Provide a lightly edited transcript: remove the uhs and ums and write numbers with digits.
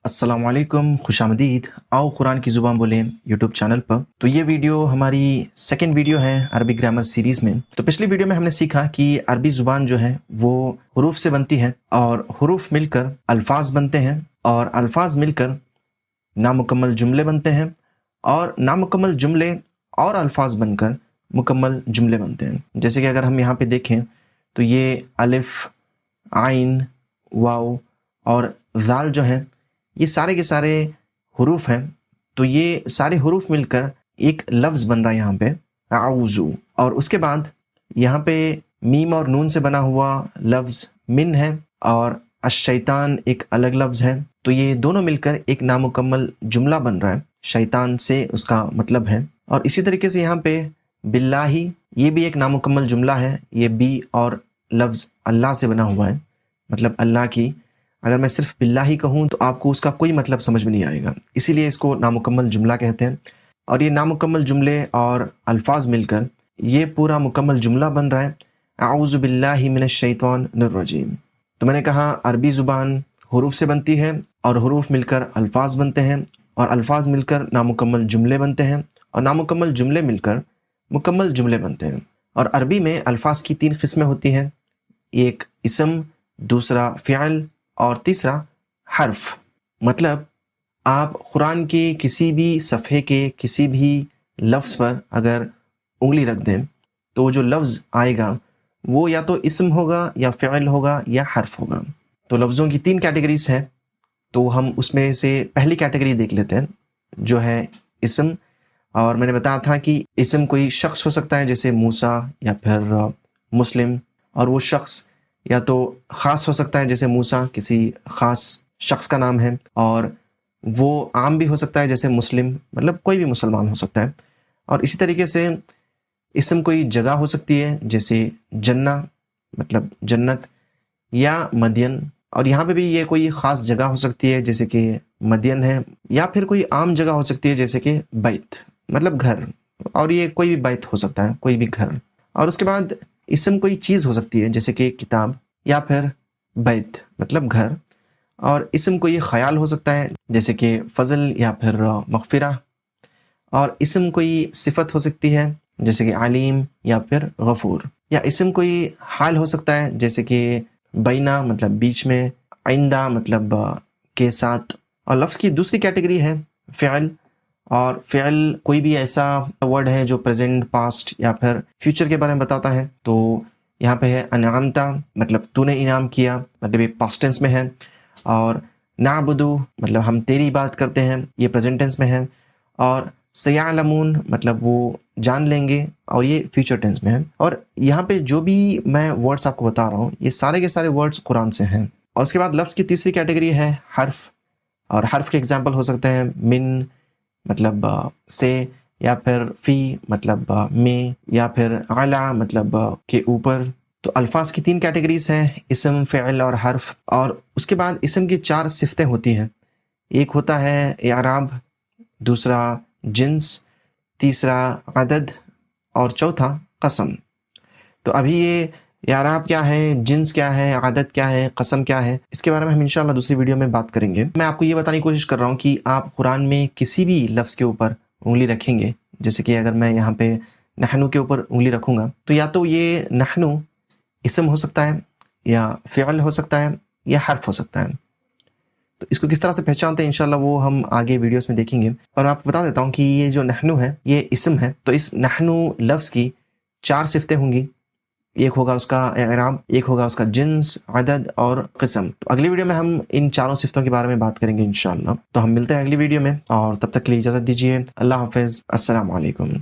अस्सलाम वालेकुम, खुशामदीद। आओ कुरान की ज़ुबान बोलें यूट्यूब चैनल पर। तो ये वीडियो हमारी सेकंड वीडियो है अरबी ग्रामर सीरीज़ में। तो पिछली वीडियो में हमने सीखा कि अरबी ज़ुबान जो है वो हरूफ से बनती है और हरूफ मिलकर अल्फाज बनते हैं और अल्फाज मिलकर नामुकम्मल जुमले बनते हैं और नामुकम्मल जुमले और अल्फाज बनकर मुकम्मल जुमले बनते हैं। जैसे कि अगर हम यहाँ पे देखें तो ये अलिफ, आइन, वाव और ज़ाल जो हैं ये सारे के सारे हरूफ हैं। तो ये सारे हरूफ मिलकर एक लफ्ज़ बन रहा है यहाँ पे आऊज़ू, और उसके बाद यहाँ पे मीम और नून से बना हुआ लफ्ज़ मिन है और अश-शैतान एक अलग लफ्ज़ है। तो ये दोनों मिलकर एक नामुकम्मल जुमला बन रहा है, शैतान से उसका मतलब है। और इसी तरीके से यहाँ पे बिल्लाही, ये भी एक नामुकम्मल जुमला है। ये बी और लफ्ज़ अल्लाह से बना हुआ है, मतलब अल्लाह की। अगर मैं सिर्फ बिल्लाही कहूँ तो आपको उसका कोई मतलब समझ में नहीं आएगा, इसीलिए इसको नामुकम्मल जुमला कहते हैं। और ये नामुकम्मल जुमले और अल्फाज मिलकर ये पूरा मुकम्मल जुमला बन रहा है आऊज़ु बिल्लाहि मिनश शैतानिर रजीम। तो मैंने कहा अरबी ज़ुबान हरूफ से बनती है और हरूफ मिलकर अल्फाज बनते हैं और अल्फाज मिलकर नामुकम्मल जुमले बनते हैं और नामुकम्मल जुमले मिलकर मुकम्मल जुमले बनते हैं। और अरबी में अल्फाज की 3 किस्में होती हैं, एक इसम, दूसरा फ़िअल और तीसरा हर्फ। मतलब आप कुरान के किसी भी सफ़े के किसी भी लफ्ज़ पर अगर उंगली रख दें तो वो जो लफ्ज़ आएगा वो या तो इसम होगा या फ़िअल होगा या हर्फ होगा। तो लफ्ज़ों की 3 कैटेगरीज़ हैं, तो हम उसमें से पहली कैटेगरी देख लेते हैं जो है इसम। और मैंने बताया था कि इसम कोई शख्स हो सकता है जैसे मूसा या फिर मुस्लिम, और वो शख्स या तो ख़ास हो सकता है जैसे मूसा किसी ख़ास शख्स का नाम है, और वो आम भी हो सकता है जैसे मुस्लिम, मतलब कोई भी मुसलमान हो सकता है। और इसी तरीके से इसम कोई जगह हो सकती है जैसे जन्ना, मतलब जन्नत, या मदियन। और यहाँ पे भी ये कोई ख़ास जगह हो सकती है जैसे कि मदियन है, या फिर कोई आम जगह हो सकती है जैसे कि बैत, मतलब घर। और ये कोई भी बैत हो सकता है, कोई भी घर। और उसके बाद इसम कोई चीज़ हो सकती है जैसे कि किताब या फिर बैत, मतलब घर। और इसम कोई ख़याल हो सकता है जैसे कि फ़ज़ल या फिर मग़फ़िरा। और इसम कोई सिफ़त हो सकती है जैसे कि अलीम या फिर गफ़ूर। या इसम कोई हाल हो सकता है जैसे कि बैना, मतलब बीच में, आइंदा मतलब के साथ। और लफ्ज़ की दूसरी कैटेगरी है फ़िअल। और फ़िअल कोई भी ऐसा वर्ड है जो प्रेजेंट, पास्ट या फिर फ्यूचर के बारे में बताता है। तो यहाँ पे है अनअमता, मतलब तूने इनाम किया, मतलब ये पास्ट टेंस में है। और नाबुदु, मतलब हम तेरी बात करते हैं, ये प्रेजेंट टेंस में है। और सयालमून, मतलब वो जान लेंगे, और ये फ्यूचर टेंस में है। और यहाँ पे जो भी मैं वर्ड्स आपको बता रहा हूँ ये सारे के सारे वर्ड्स कुरान से हैं। और उसके बाद लफ्ज़ की तीसरी कैटेगरी है हर्फ। और हर्फ के एग्जाम्पल हो सकते हैं मिन, मतलब से, या फिर फ़ी, मतलब में, या फिर अला, मतलब के ऊपर। तो अल्फाज की 3 कैटेगरीज हैं, इसम, फ़िअल और हर्फ। और उसके बाद इसम की 4 सिफ़तें होती हैं। एक होता है इराब, दूसरा जिन्स, तीसरा अदद और चौथा कसम। तो अभी ये इराब क्या है, जिन्स क्या है, आदत क्या है, कसम क्या है, इसके बारे में हम इंशाअल्लाह दूसरी वीडियो में बात करेंगे। मैं आपको ये बताने की कोशिश कर रहा हूँ कि आप कुरान में किसी भी लफ्ज़ के ऊपर उंगली रखेंगे, जैसे कि अगर मैं यहाँ पे नहनु के ऊपर उंगली रखूँगा तो या तो ये नहनु इसम हो सकता है, या फ़िअल हो सकता है, या हर्फ हो सकता है। तो इसको किस तरह से पहचानते हैं इंशाअल्लाह वो हम आगे वीडियोस में देखेंगे। पर मैं आपको बता देता हूँ कि ये जो नहनु है ये इसम है। तो इस नहनु लफ्ज़ की 4 सिफ़तें होंगी। एक होगा उसका इराब, एक होगा उसका जिन्स, अदद और क़िस्म। तो अगली वीडियो में हम इन चारों सिफ़तों के बारे में बात करेंगे इंशाअल्लाह। तो हम मिलते हैं अगली वीडियो में, और तब तक के लिए इजाज़त दीजिए। अल्लाह हाफ़िज़, अस्सलाम वालेकुम।